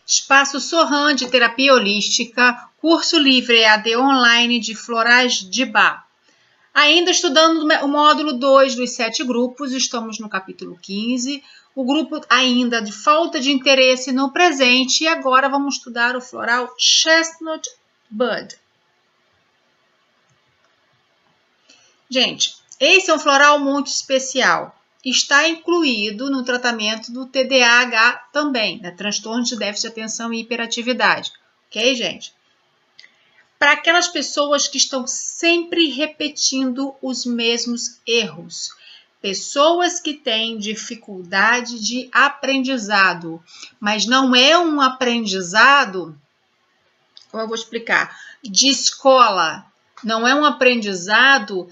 Espaço Sorran de Terapia Holística, curso livre EAD online de Florais de Bach. Ainda estudando o módulo 2 dos 7 grupos, estamos no capítulo 15, o grupo ainda de falta de interesse no presente, e agora vamos estudar o floral Chestnut Bud. Gente, esse é um floral muito especial. Está incluído no tratamento do TDAH também, né? Transtorno de déficit de atenção e hiperatividade. Ok, gente? Para aquelas pessoas que estão sempre repetindo os mesmos erros. Pessoas que têm dificuldade de aprendizado, mas não é um aprendizado, como eu vou explicar, de escola. Não é um aprendizado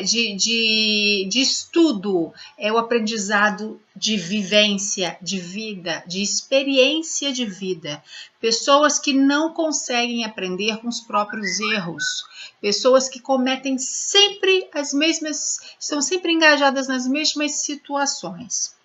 de estudo, é o aprendizado de vivência, de vida, de experiência de vida. Pessoas que não conseguem aprender com os próprios erros. Pessoas que cometem sempre as mesmas, estão sempre engajadas nas mesmas situações.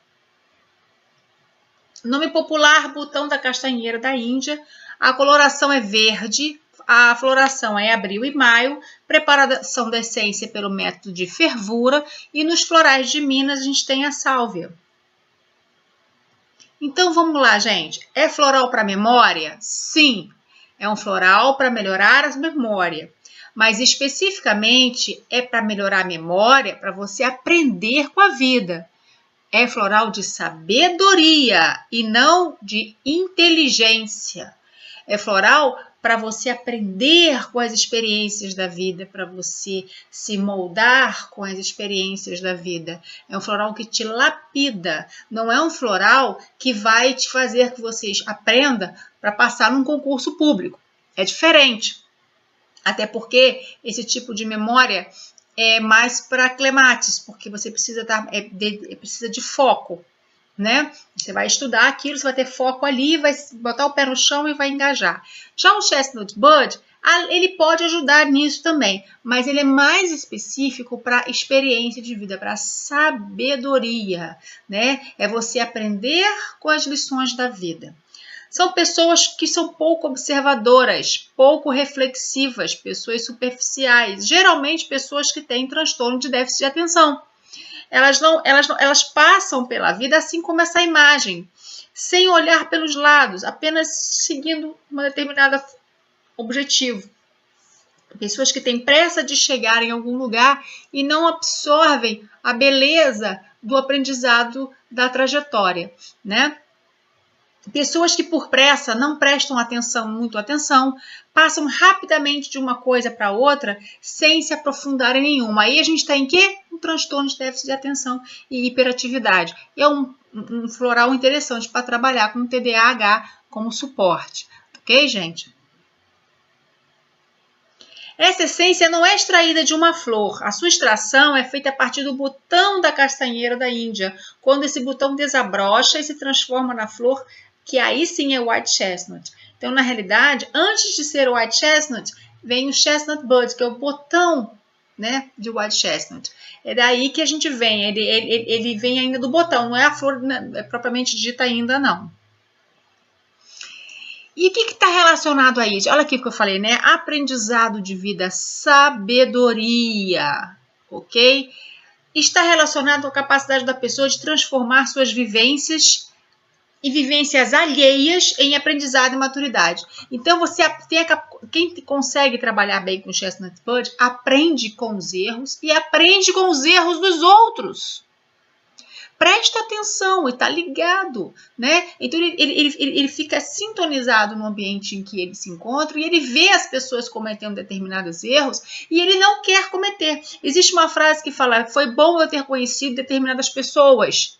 Nome popular, botão da castanheira da Índia. A coloração é verde. A floração é abril e maio, preparação da essência pelo método de fervura, e nos florais de Minas a gente tem a sálvia. Então vamos lá, gente. É floral para memória? Sim, é um floral para melhorar a memória, mas especificamente é para melhorar a memória, para você aprender com a vida. É floral de sabedoria e não de inteligência. É floral para você aprender com as experiências da vida, para você se moldar com as experiências da vida. É um floral que te lapida, não é um floral que vai te fazer que você aprenda para passar num concurso público. É diferente. Até porque esse tipo de memória é mais para clematis, porque você precisa de foco. Né? Você vai estudar aquilo, você vai ter foco ali, vai botar o pé no chão e vai engajar. Já o Chestnut Bud, ele pode ajudar nisso também, mas ele é mais específico para experiência de vida, para sabedoria, né? É você aprender com as lições da vida. São pessoas que são pouco observadoras, pouco reflexivas, pessoas superficiais, geralmente pessoas que têm transtorno de déficit de atenção. Elas passam pela vida assim como essa imagem, sem olhar pelos lados, apenas seguindo um determinado objetivo. Pessoas que têm pressa de chegar em algum lugar e não absorvem a beleza do aprendizado da trajetória, né? Pessoas que por pressa não prestam muito atenção, passam rapidamente de uma coisa para outra sem se aprofundar em nenhuma. Aí a gente está em quê? Um transtorno de déficit de atenção e hiperatividade. E é um floral interessante para trabalhar com o TDAH como suporte. Ok, gente? Essa essência não é extraída de uma flor. A sua extração é feita a partir do botão da castanheira da Índia, quando esse botão desabrocha e se transforma na flor, que aí sim é o White Chestnut. Então, na realidade, antes de ser o White Chestnut, vem o Chestnut Bud, que é o botão, né, de White Chestnut. É daí que a gente vem, ele vem ainda do botão, não é a flor propriamente dita ainda, não. E o que está relacionado a isso? Olha aqui o que eu falei, né? Aprendizado de vida, sabedoria, ok? Está relacionado com a capacidade da pessoa de transformar suas vivências e vivências alheias em aprendizado e maturidade. Então, quem consegue trabalhar bem com o Chestnut Bud aprende com os erros e aprende com os erros dos outros. Presta atenção e está ligado, né? Então, ele fica sintonizado no ambiente em que ele se encontra e ele vê as pessoas cometendo determinados erros e ele não quer cometer. Existe uma frase que fala: foi bom eu ter conhecido determinadas pessoas,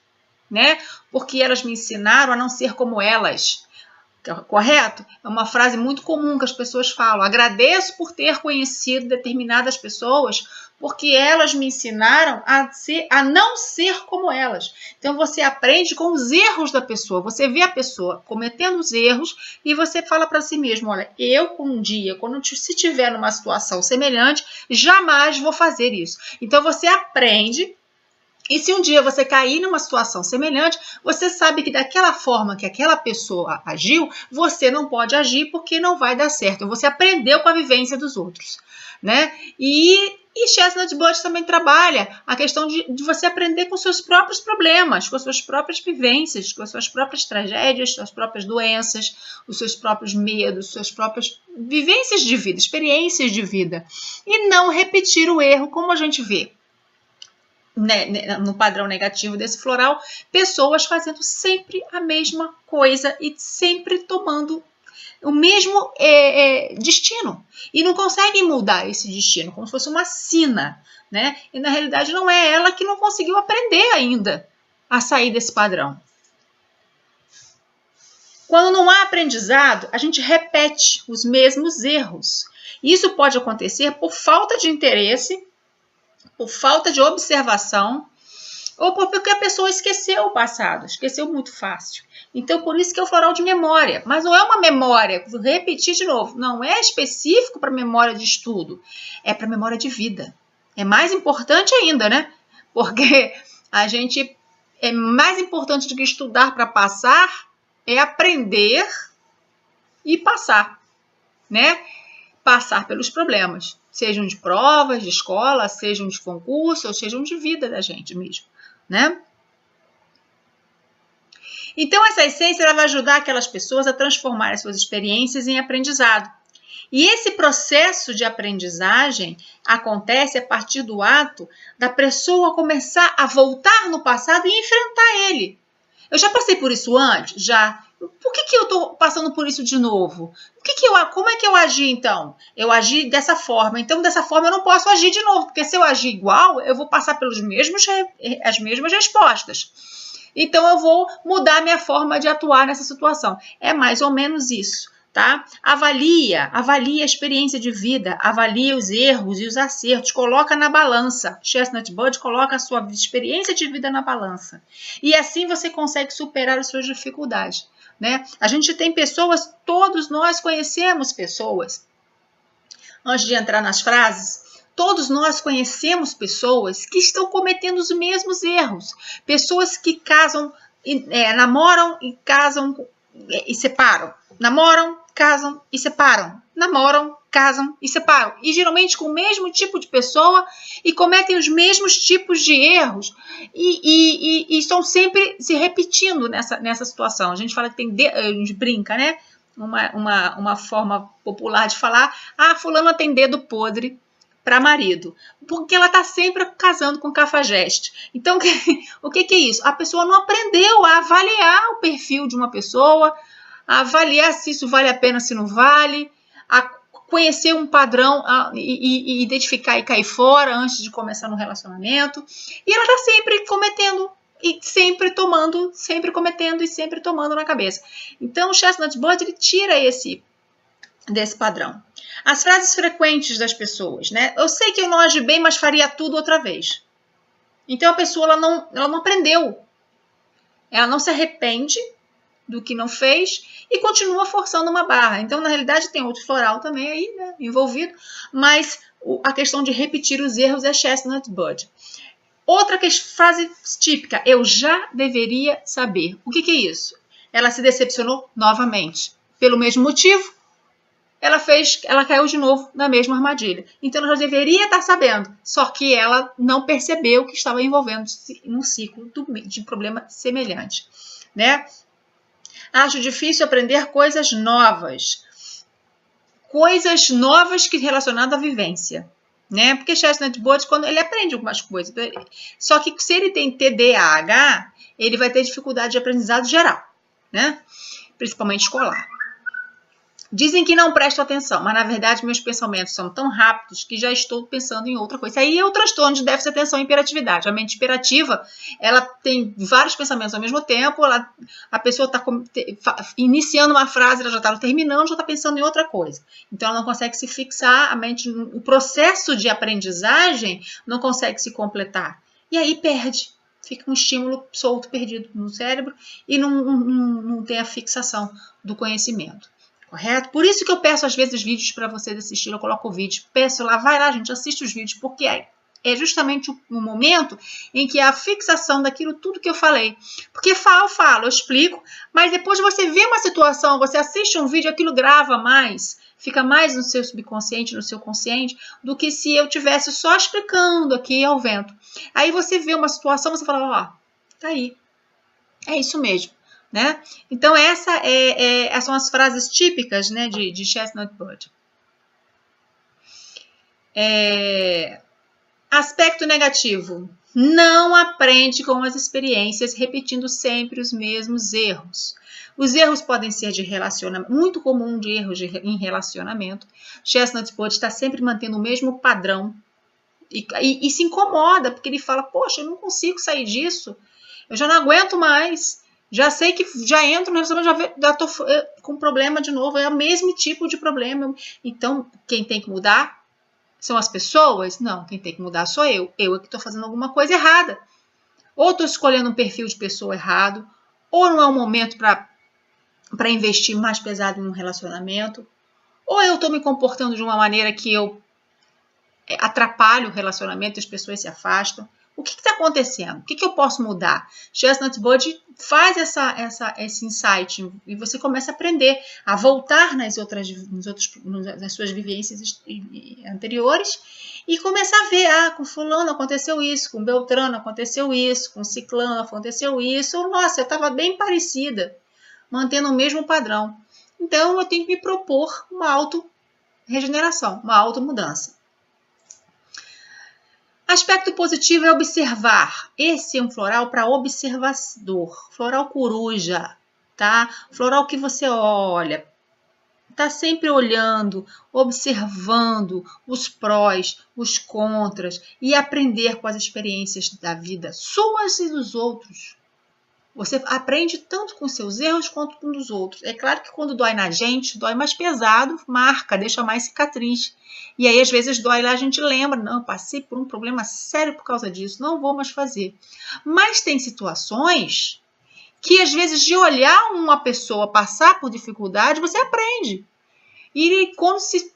né? Porque elas me ensinaram a não ser como elas. Correto? É uma frase muito comum que as pessoas falam. Agradeço por ter conhecido determinadas pessoas, porque elas me ensinaram a não ser como elas. Então, você aprende com os erros da pessoa. Você vê a pessoa cometendo os erros e você fala para si mesmo: olha, eu um dia, se tiver numa situação semelhante, jamais vou fazer isso. Então, você aprende E se um dia você cair numa situação semelhante, você sabe que daquela forma que aquela pessoa agiu, você não pode agir porque não vai dar certo. Você aprendeu com a vivência dos outros, né? E Chestnut Bud também trabalha a questão de você aprender com seus próprios problemas, com as suas próprias vivências, com as suas próprias tragédias, suas próprias doenças, os seus próprios medos, suas próprias vivências de vida, experiências de vida. E não repetir o erro, como a gente vê, né, no padrão negativo desse floral, pessoas fazendo sempre a mesma coisa e sempre tomando o mesmo destino. E não conseguem mudar esse destino, como se fosse uma sina, né? E na realidade não é ela que não conseguiu aprender ainda a sair desse padrão. Quando não há aprendizado, a gente repete os mesmos erros. Isso pode acontecer por falta de interesse, por falta de observação, ou porque a pessoa esqueceu o passado, esqueceu muito fácil. Então, por isso que é o floral de memória. Mas não é uma memória, vou repetir de novo, não é específico para memória de estudo, é para memória de vida. É mais importante ainda, né? Porque a gente é mais importante do que estudar para passar, é aprender e passar, né? Passar pelos problemas, sejam de provas, de escola, sejam de concurso, ou sejam de vida da gente mesmo, né? Então, essa essência ela vai ajudar aquelas pessoas a transformar as suas experiências em aprendizado. E esse processo de aprendizagem acontece a partir do ato da pessoa começar a voltar no passado e enfrentar ele. Eu já passei por isso antes? Já. Por que eu estou passando por isso de novo? Como é que eu agi então? Eu agi dessa forma, então dessa forma eu não posso agir de novo, porque se eu agir igual, eu vou passar pelas as mesmas respostas. Então eu vou mudar minha forma de atuar nessa situação. É mais ou menos isso, tá? Avalia a experiência de vida, avalia os erros e os acertos, coloca na balança. Chestnut Bud coloca a sua experiência de vida na balança. E assim você consegue superar as suas dificuldades, né? A gente tem pessoas, todos nós conhecemos pessoas. Antes de entrar nas frases, todos nós conhecemos pessoas que estão cometendo os mesmos erros. Pessoas que casam, namoram e casam e separam. Namoram, casam e separam. Namoram, casam e separam. E geralmente com o mesmo tipo de pessoa e cometem os mesmos tipos de erros. E estão sempre se repetindo nessa situação. A gente fala que a gente brinca, né? Uma forma popular de falar, fulana tem dedo podre para marido, porque ela está sempre casando com cafajeste. Então, o que é isso? A pessoa não aprendeu a avaliar o perfil de uma pessoa, a avaliar se isso vale a pena, se não vale, a conhecer um padrão e identificar e cair fora antes de começar no relacionamento. E ela está sempre cometendo e sempre tomando, sempre cometendo e sempre tomando na cabeça. Então, o Chestnut Bud ele tira desse padrão. As frases frequentes das pessoas, né? Eu sei que eu não agi bem, mas faria tudo outra vez. Então a pessoa ela não aprendeu. Ela não se arrepende do que não fez e continua forçando uma barra. Então, na realidade, tem outro floral também aí, né, envolvido, mas a questão de repetir os erros é Chestnut Bud. Outra frase típica, eu já deveria saber. O que é isso? Ela se decepcionou novamente. Pelo mesmo motivo, ela caiu de novo na mesma armadilha. Então, ela já deveria estar sabendo, só que ela não percebeu que estava envolvendo-se em um ciclo de problema semelhante, né? Acho difícil aprender coisas novas que relacionadas à vivência, né? Porque Chestnut Bud, quando ele aprende algumas coisas, só que se ele tem TDAH, ele vai ter dificuldade de aprendizado geral, né? Principalmente escolar. Dizem que não presto atenção, mas na verdade meus pensamentos são tão rápidos que já estou pensando em outra coisa. Aí é o transtorno de déficit de atenção e hiperatividade. A mente hiperativa, ela tem vários pensamentos ao mesmo tempo, a pessoa está iniciando uma frase, ela já está terminando, já está pensando em outra coisa. Então ela não consegue se fixar, a mente, o processo de aprendizagem não consegue se completar. E aí perde, fica um estímulo solto, perdido no cérebro e não tem a fixação do conhecimento. Correto? Por isso que eu peço às vezes vídeos para vocês assistirem, eu coloco o vídeo, peço lá, vai lá gente, assiste os vídeos, porque aí é justamente o momento em que a fixação daquilo tudo que eu falei. Porque eu explico, mas depois você vê uma situação, você assiste um vídeo, aquilo grava mais, fica mais no seu subconsciente, no seu consciente, do que se eu tivesse só explicando aqui ao vento. Aí você vê uma situação, você fala, ó, tá aí. É isso mesmo, né? Então, essas são as frases típicas, né, de Chestnut Bud. Aspecto negativo. Não aprende com as experiências repetindo sempre os mesmos erros. Os erros podem ser de relacionamento, muito comum de erros em relacionamento. Chestnut Bud está sempre mantendo o mesmo padrão e se incomoda, porque ele fala, poxa, eu não consigo sair disso, eu já não aguento mais, já sei que já entro no relacionamento, já estou com problema de novo, é o mesmo tipo de problema. Então, quem tem que mudar são as pessoas? Não, quem tem que mudar sou eu. Eu é que estou fazendo alguma coisa errada. Ou estou escolhendo um perfil de pessoa errado, ou não é o momento para investir mais pesado em um relacionamento, ou eu estou me comportando de uma maneira que eu atrapalho o relacionamento, as pessoas se afastam. O que está acontecendo? O que eu posso mudar? Chestnut Bud faz esse insight e você começa a aprender a voltar nas suas vivências anteriores e começar a ver, com fulano aconteceu isso, com Beltrano aconteceu isso, com Ciclano aconteceu isso. Nossa, eu estava bem parecida, mantendo o mesmo padrão. Então, eu tenho que me propor uma auto-regeneração, uma auto-mudança. Aspecto positivo é observar. Esse é um floral para observador. Floral coruja, tá? Floral que você olha. Tá sempre olhando, observando os prós, os contras e aprender com as experiências da vida, suas e dos outros. Você aprende tanto com seus erros quanto com os outros. É claro que quando dói na gente, dói mais pesado, marca, deixa mais cicatriz. E aí, às vezes, dói lá, a gente lembra, não, passei por um problema sério por causa disso, não vou mais fazer. Mas tem situações que, às vezes, de olhar uma pessoa passar por dificuldade, você aprende. E quando se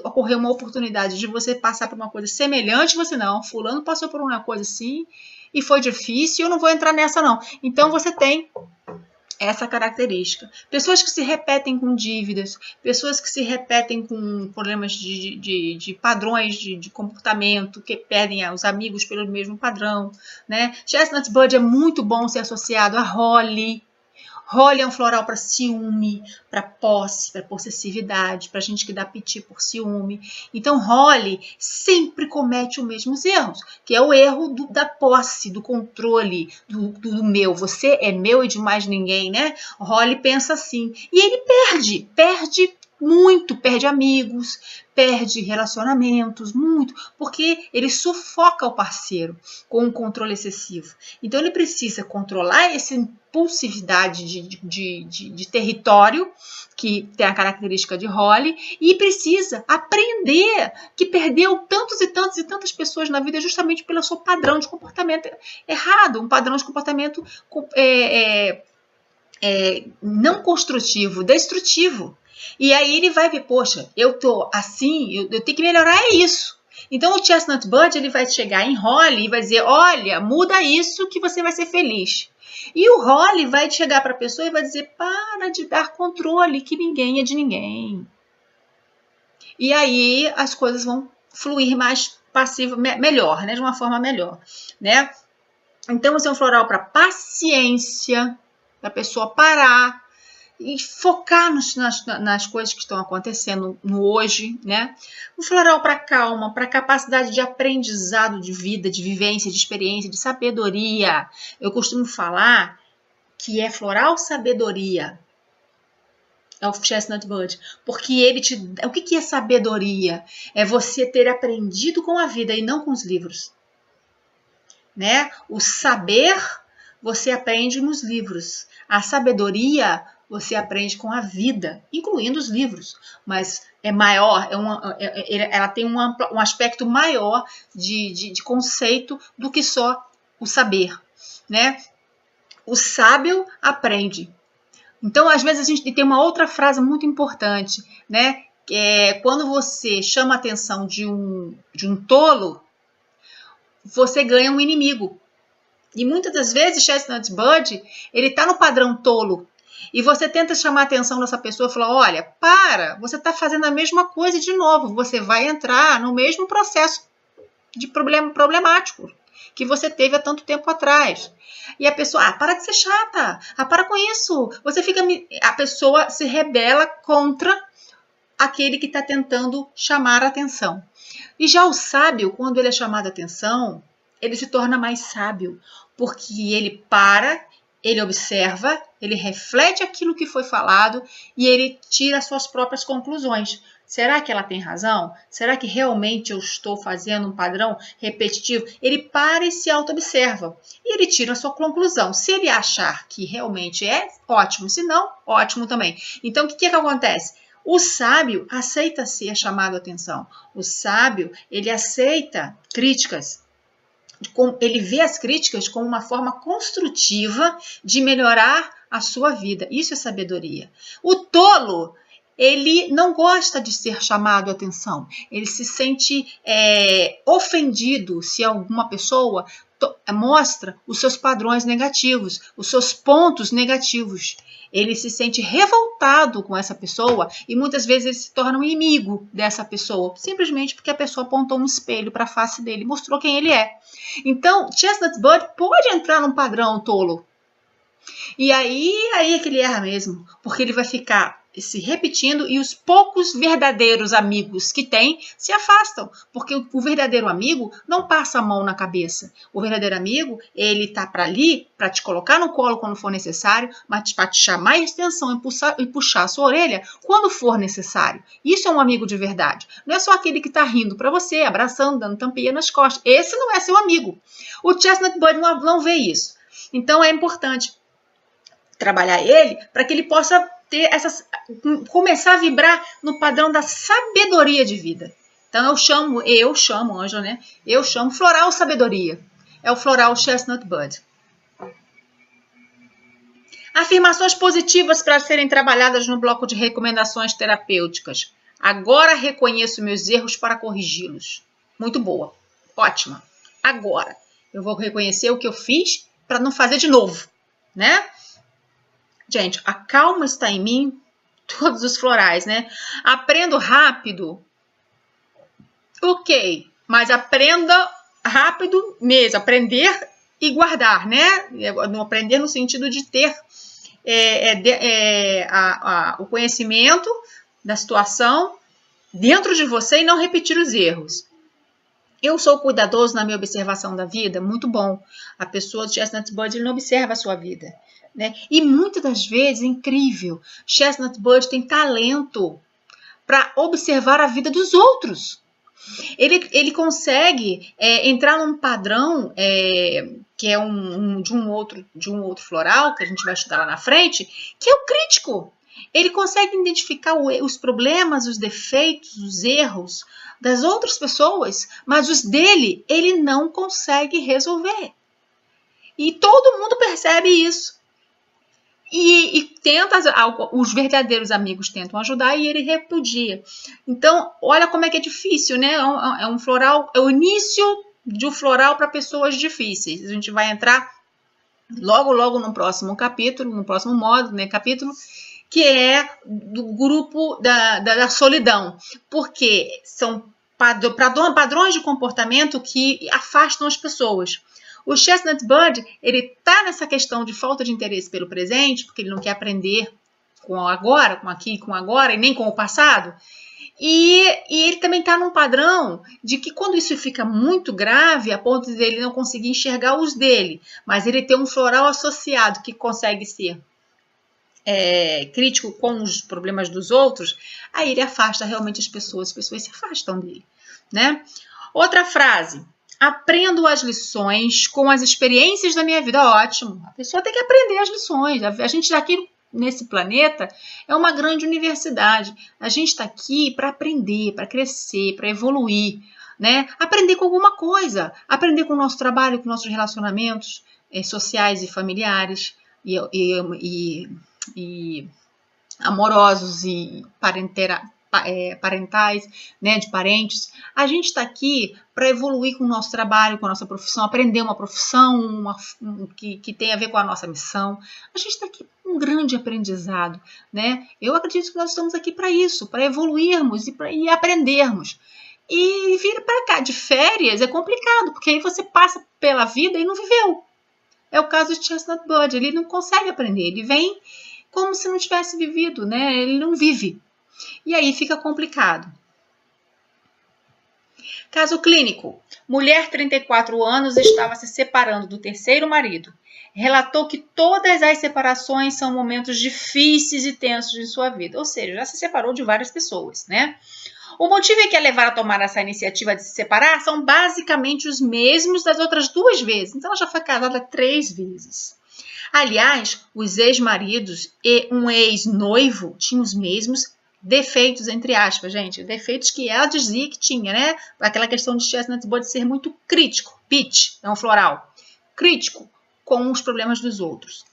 ocorrer uma oportunidade de você passar por uma coisa semelhante, você não, fulano passou por uma coisa assim e foi difícil, eu não vou entrar nessa não. Então você tem essa característica. Pessoas que se repetem com dívidas, pessoas que se repetem com problemas de padrões de comportamento, que perdem os amigos pelo mesmo padrão, né? Chestnut Bud é muito bom ser associado a Holly. Holly é um floral para ciúme, para posse, para possessividade, para gente que dá piti por ciúme. Então, Holly sempre comete os mesmos erros, que é o erro da posse, do controle, do meu. Você é meu e de mais ninguém, né? Holly pensa assim. E ele perde muito, perde amigos, perde relacionamentos, muito, porque ele sufoca o parceiro com um controle excessivo. Então, ele precisa controlar essa impulsividade de território, que tem a característica de Holly, e precisa aprender que perdeu tantos e tantas pessoas na vida justamente pelo seu padrão de comportamento errado, um padrão de comportamento não construtivo, destrutivo. E aí ele vai ver, poxa, eu tô assim, eu tenho que melhorar isso. Então o Chestnut Bud ele vai chegar em Holly e vai dizer, olha, muda isso que você vai ser feliz. E o Holly vai chegar para a pessoa e vai dizer, para de dar controle, que ninguém é de ninguém. E aí as coisas vão fluir mais passivo, melhor, né? De uma forma melhor, né? Então esse é um floral para paciência, para a pessoa parar e focar nas coisas que estão acontecendo no hoje, né? Um floral para calma, para capacidade de aprendizado de vida, de vivência, de experiência, de sabedoria. Eu costumo falar que é floral sabedoria. É o Chestnut Bud, porque ele o que é sabedoria? É você ter aprendido com a vida e não com os livros, né? O saber você aprende nos livros. A sabedoria você aprende com a vida, incluindo os livros, mas é maior, ela tem um aspecto maior de conceito do que só o saber, né? O sábio aprende. Então, às vezes, a gente tem uma outra frase muito importante, né? Que é quando você chama a atenção de um tolo, você ganha um inimigo. E muitas das vezes, Chestnut Bud, ele tá no padrão tolo. E você tenta chamar a atenção dessa pessoa e falar, olha, para, você está fazendo a mesma coisa de novo. Você vai entrar no mesmo processo de problemático que você teve há tanto tempo atrás. E a pessoa, para de ser chata, para com isso. A pessoa se rebela contra aquele que está tentando chamar a atenção. E já o sábio, quando ele é chamado a atenção, ele se torna mais sábio, porque ele para, ele observa, ele reflete aquilo que foi falado e ele tira suas próprias conclusões. Será que ela tem razão? Será que realmente eu estou fazendo um padrão repetitivo? Ele para e se auto-observa. E ele tira a sua conclusão. Se ele achar que realmente é, ótimo. Se não, ótimo também. Então, o que acontece? O sábio aceita ser chamado a atenção. O sábio, ele aceita críticas. Ele vê as críticas como uma forma construtiva de melhorar a sua vida. Isso é sabedoria. O tolo, ele não gosta de ser chamado a atenção. Ele se sente ofendido se alguma pessoa mostra os seus padrões negativos, os seus pontos negativos. Ele se sente revoltado com essa pessoa e muitas vezes ele se torna um inimigo dessa pessoa, simplesmente porque a pessoa apontou um espelho para a face dele, mostrou quem ele é. Então, Chestnut Bud pode entrar num padrão tolo. E aí é que ele erra mesmo, porque ele vai ficar se repetindo e os poucos verdadeiros amigos que tem se afastam, porque o verdadeiro amigo não passa a mão na cabeça. O verdadeiro amigo, ele tá para ali, para te colocar no colo quando for necessário, mas para te chamar a atenção e puxar a sua orelha quando for necessário. Isso é um amigo de verdade. Não é só aquele que tá rindo para você, abraçando, dando tampinha nas costas. Esse não é seu amigo. O Chestnut Bud não vê isso. Então é importante trabalhar ele para que ele possa começar a vibrar no padrão da sabedoria de vida. Então eu chamo, Ângela, né? Eu chamo floral sabedoria. É o floral Chestnut Bud. Afirmações positivas para serem trabalhadas no bloco de recomendações terapêuticas. Agora reconheço meus erros para corrigi-los. Muito boa. Ótima. Agora eu vou reconhecer o que eu fiz para não fazer de novo, né? Gente, a calma está em mim, todos os florais, né? Aprendo rápido, ok, mas aprenda rápido mesmo, aprender e guardar, né? Não aprender no sentido de ter o conhecimento da situação dentro de você e não repetir os erros. Eu sou cuidadoso na minha observação da vida, muito bom. A pessoa de Chestnut Bud não observa a sua vida. Né? E muitas das vezes, incrível, Chestnut Bud tem talento para observar a vida dos outros. Ele consegue entrar num padrão que é de um outro floral, que a gente vai estudar lá na frente, que é o crítico. Ele consegue identificar os problemas, os defeitos, os erros das outras pessoas, mas os dele, ele não consegue resolver. E todo mundo percebe isso. E os verdadeiros amigos tentam ajudar e ele repudia. Então, olha como é que é difícil, né? É um floral, é o início de um floral para pessoas difíceis. A gente vai entrar logo no próximo capítulo, no próximo módulo, né? Capítulo, que é do grupo da solidão, porque são padrões de comportamento que afastam as pessoas. O Chestnut Bud, ele tá nessa questão de falta de interesse pelo presente, porque ele não quer aprender com o agora, com aqui, com agora, e nem com o passado. E ele também está num padrão de que quando isso fica muito grave, a ponto de ele não conseguir enxergar os dele, mas ele tem um floral associado que consegue ser crítico com os problemas dos outros, aí ele afasta realmente as pessoas se afastam dele, né? Outra frase. Aprendo as lições com as experiências da minha vida. Ótimo. A pessoa tem que aprender as lições. A gente está aqui nesse planeta, é uma grande universidade. A gente está aqui para aprender, para crescer, para evoluir, né? Aprender com alguma coisa. Aprender com o nosso trabalho, com nossos relacionamentos sociais e familiares e amorosos e parentais, né, de parentes. A gente está aqui para evoluir com o nosso trabalho, com a nossa profissão, aprender uma profissão que tem a ver com a nossa missão. A gente está aqui com um grande aprendizado, né? Eu acredito que nós estamos aqui para isso, para evoluirmos e aprendermos. E vir para cá de férias é complicado, porque aí você passa pela vida e não viveu. É o caso de Chestnut Bud, ele não consegue aprender, ele vem como se não tivesse vivido, né? Ele não vive. E aí fica complicado. Caso clínico. Mulher, 34 anos, estava se separando do terceiro marido. Relatou que todas as separações são momentos difíceis e tensos de sua vida. Ou seja, já se separou de várias pessoas, né? O motivo que a levaram a tomar essa iniciativa de se separar são basicamente os mesmos das outras 2 vezes. Então, ela já foi casada 3 vezes. Aliás, os ex-maridos e um ex-noivo tinham os mesmos defeitos, entre aspas, gente. Defeitos que ela dizia que tinha, né? Aquela questão de Chestnut Bud ser muito crítico. Pitch, é um floral. Crítico com os problemas dos outros.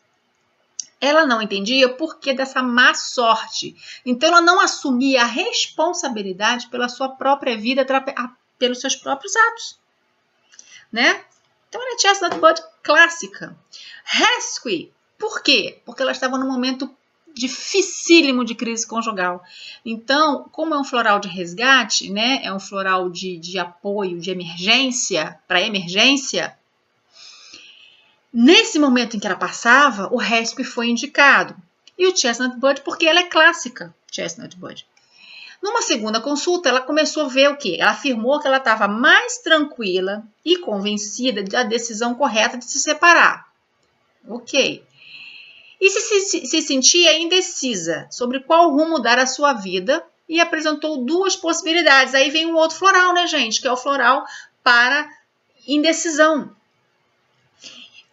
Ela não entendia o porquê dessa má sorte. Então, ela não assumia a responsabilidade pela sua própria vida, pelos seus próprios atos, né? Então, ela é Chestnut Bud clássica. Rescue. Por quê? Porque ela estava num momento dificílimo de crise conjugal. Então, como é um floral de resgate, né? É um floral de apoio, de emergência, para emergência. Nesse momento em que ela passava, o Rescue foi indicado. E o Chestnut Bud, porque ela é clássica, Chestnut Bud. Numa segunda consulta, ela começou a ver o quê? Ela afirmou que ela estava mais tranquila e convencida da decisão correta de se separar. Ok. E se sentia indecisa sobre qual rumo dar à sua vida e apresentou 2 possibilidades. Aí vem um outro floral, né, gente? Que é o floral para indecisão.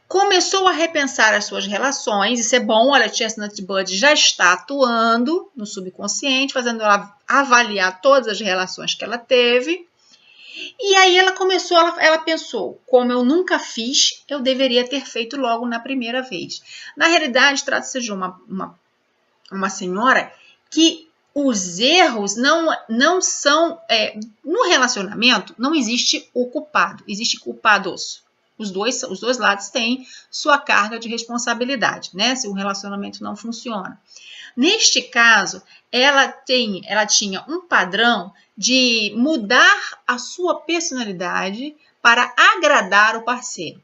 Começou a repensar as suas relações, isso é bom, olha, Chestnut Bud já está atuando no subconsciente, fazendo ela avaliar todas as relações que ela teve. E aí ela pensou, como eu nunca fiz, eu deveria ter feito logo na primeira vez. Na realidade, trata-se de uma senhora que os erros não são... no relacionamento, não existe o culpado, existe culpados. Os dois lados têm sua carga de responsabilidade, né? Se o relacionamento não funciona. Neste caso, ela tinha um padrão de mudar a sua personalidade para agradar o parceiro.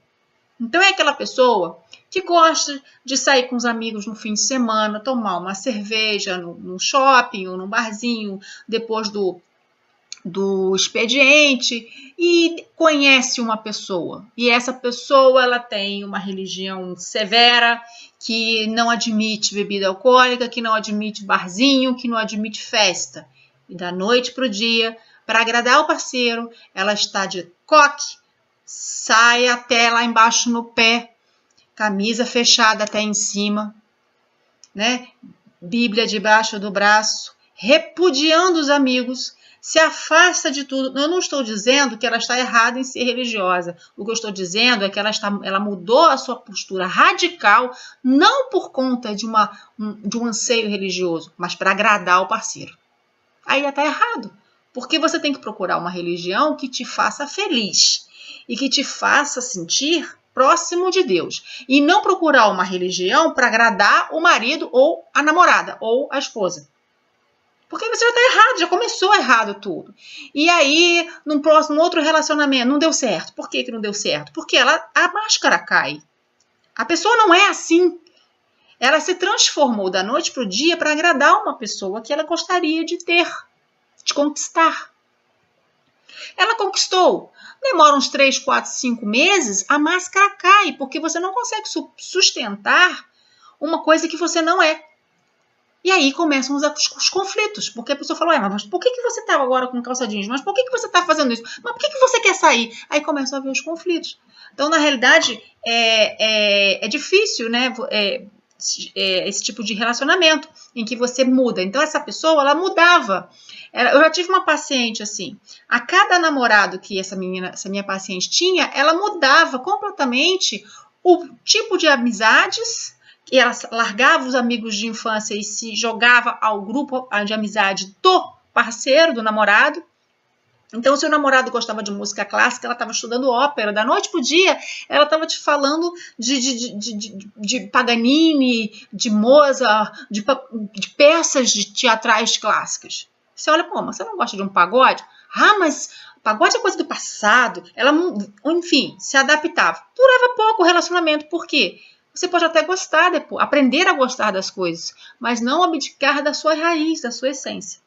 Então, é aquela pessoa que gosta de sair com os amigos no fim de semana, tomar uma cerveja no shopping ou num barzinho, depois do expediente, e conhece uma pessoa. E essa pessoa, ela tem uma religião severa, que não admite bebida alcoólica, que não admite barzinho, que não admite festa. E da noite para o dia, para agradar o parceiro, ela está de coque, saia até lá embaixo no pé, camisa fechada até em cima, né? Bíblia debaixo do braço, repudiando os amigos, se afasta de tudo. Eu não estou dizendo que ela está errada em ser religiosa. O que eu estou dizendo é que ela mudou a sua postura radical, não por conta de um anseio religioso, mas para agradar o parceiro. Aí está errado, porque você tem que procurar uma religião que te faça feliz e que te faça sentir próximo de Deus. E não procurar uma religião para agradar o marido ou a namorada ou a esposa. Porque você já está errado, já começou errado tudo. E aí, num outro relacionamento, não deu certo. Por que não deu certo? Porque a máscara cai. A pessoa não é assim. Ela se transformou da noite para o dia para agradar uma pessoa que ela gostaria de ter, de conquistar. Ela conquistou. Demora uns 3, 4, 5 meses, a máscara cai, porque você não consegue sustentar uma coisa que você não é. E aí começam os conflitos, porque a pessoa fala, mas por que você está agora com calça jeans? Mas por que você está fazendo isso? Mas por que você quer sair? Aí começam a ver os conflitos. Então, na realidade, é difícil, né, esse tipo de relacionamento em que você muda. Então, essa pessoa, ela mudava. Eu já tive uma paciente assim, a cada namorado que essa minha paciente tinha, ela mudava completamente o tipo de amizades. E ela largava os amigos de infância e se jogava ao grupo de amizade do parceiro, do namorado. Então, se o namorado gostava de música clássica, ela estava estudando ópera. Da noite para o dia, ela estava te falando de Paganini, de Mozart, de peças de teatrais clássicas. Você olha, pô, mas você não gosta de um pagode? Ah, mas pagode é coisa do passado. Ela, enfim, se adaptava. Durava pouco o relacionamento. Por quê? Você pode até gostar depois, aprender a gostar das coisas, mas não abdicar da sua raiz, da sua essência.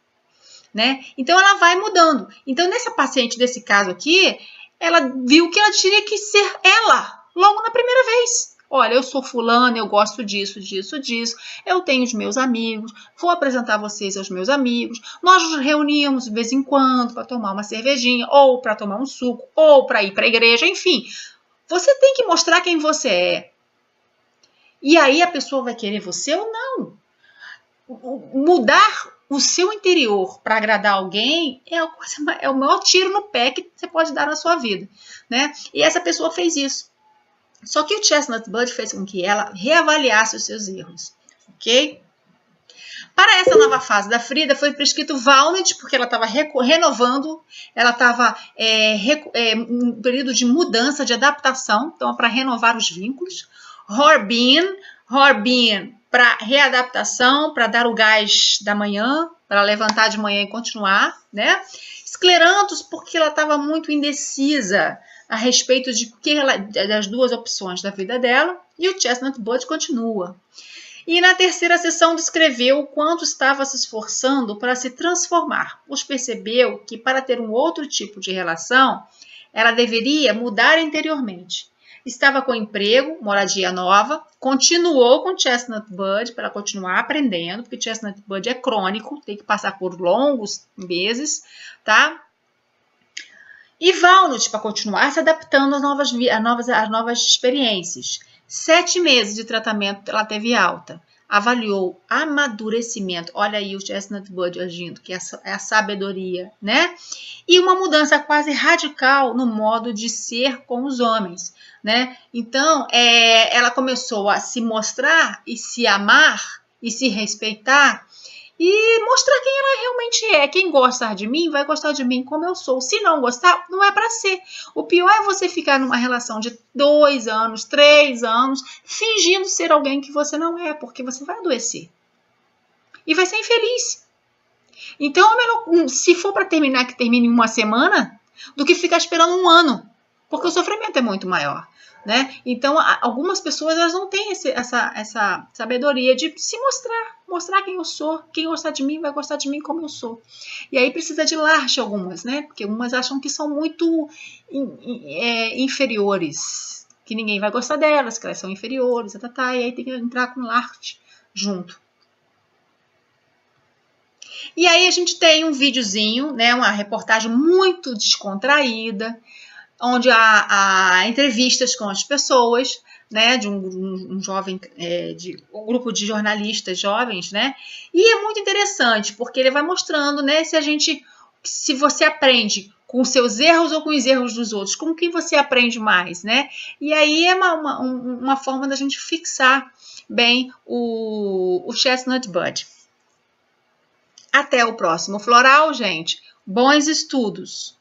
Né? Então ela vai mudando. Então nessa paciente desse caso aqui, ela viu que ela tinha que ser ela, logo na primeira vez. Olha, eu sou fulana, eu gosto disso, disso, disso, eu tenho os meus amigos, vou apresentar vocês aos meus amigos, nós nos reuníamos de vez em quando para tomar uma cervejinha, ou para tomar um suco, ou para ir para a igreja, enfim. Você tem que mostrar quem você é. E aí a pessoa vai querer você ou não. Mudar o seu interior para agradar alguém é o maior tiro no pé que você pode dar na sua vida, né? E essa pessoa fez isso. Só que o Chestnut Bud fez com que ela reavaliasse os seus erros, ok? Para essa nova fase da Frida foi prescrito Valnut, porque ela estava renovando, ela estava em um período de mudança, de adaptação, então para renovar os vínculos. Horbin para readaptação, para dar o gás da manhã, para levantar de manhã e continuar, né? Scleranthus, porque ela estava muito indecisa a respeito das duas opções da vida dela, e o Chestnut Bud continua. E na terceira sessão descreveu o quanto estava se esforçando para se transformar, pois percebeu que para ter um outro tipo de relação, ela deveria mudar interiormente. Estava com emprego, moradia nova, continuou com Chestnut Bud para continuar aprendendo, porque Chestnut Bud é crônico, tem que passar por longos meses, tá? E Valnut para continuar se adaptando às novas experiências. 7 meses de tratamento ela teve alta. Avaliou amadurecimento, olha aí o Chestnut Bud agindo, que é a sabedoria, né? E uma mudança quase radical no modo de ser com os homens, né? Então, ela começou a se mostrar e se amar e se respeitar e mostrar quem ela realmente é. Quem gostar de mim vai gostar de mim como eu sou. Se não gostar, não é para ser. O pior é você ficar numa relação de 2 anos, 3 anos, fingindo ser alguém que você não é, porque você vai adoecer. E vai ser infeliz. Então, se for para terminar, que termine em uma semana, do que ficar esperando 1 ano. Porque o sofrimento é muito maior. Né? Então, algumas pessoas elas não têm essa sabedoria de se mostrar quem eu sou. Quem gostar de mim vai gostar de mim como eu sou. E aí precisa de larte algumas, né? Porque algumas acham que são muito inferiores, que ninguém vai gostar delas, que elas são inferiores, e aí tem que entrar com larte junto. E aí a gente tem um videozinho, né? Uma reportagem muito descontraída, onde há entrevistas com as pessoas, né, de um jovem, um grupo de jornalistas jovens, né, e é muito interessante, porque ele vai mostrando, né, se você aprende com os seus erros ou com os erros dos outros, com quem você aprende mais, né, e aí é uma forma da gente fixar bem o Chestnut Bud. Até o próximo floral, gente. Bons estudos!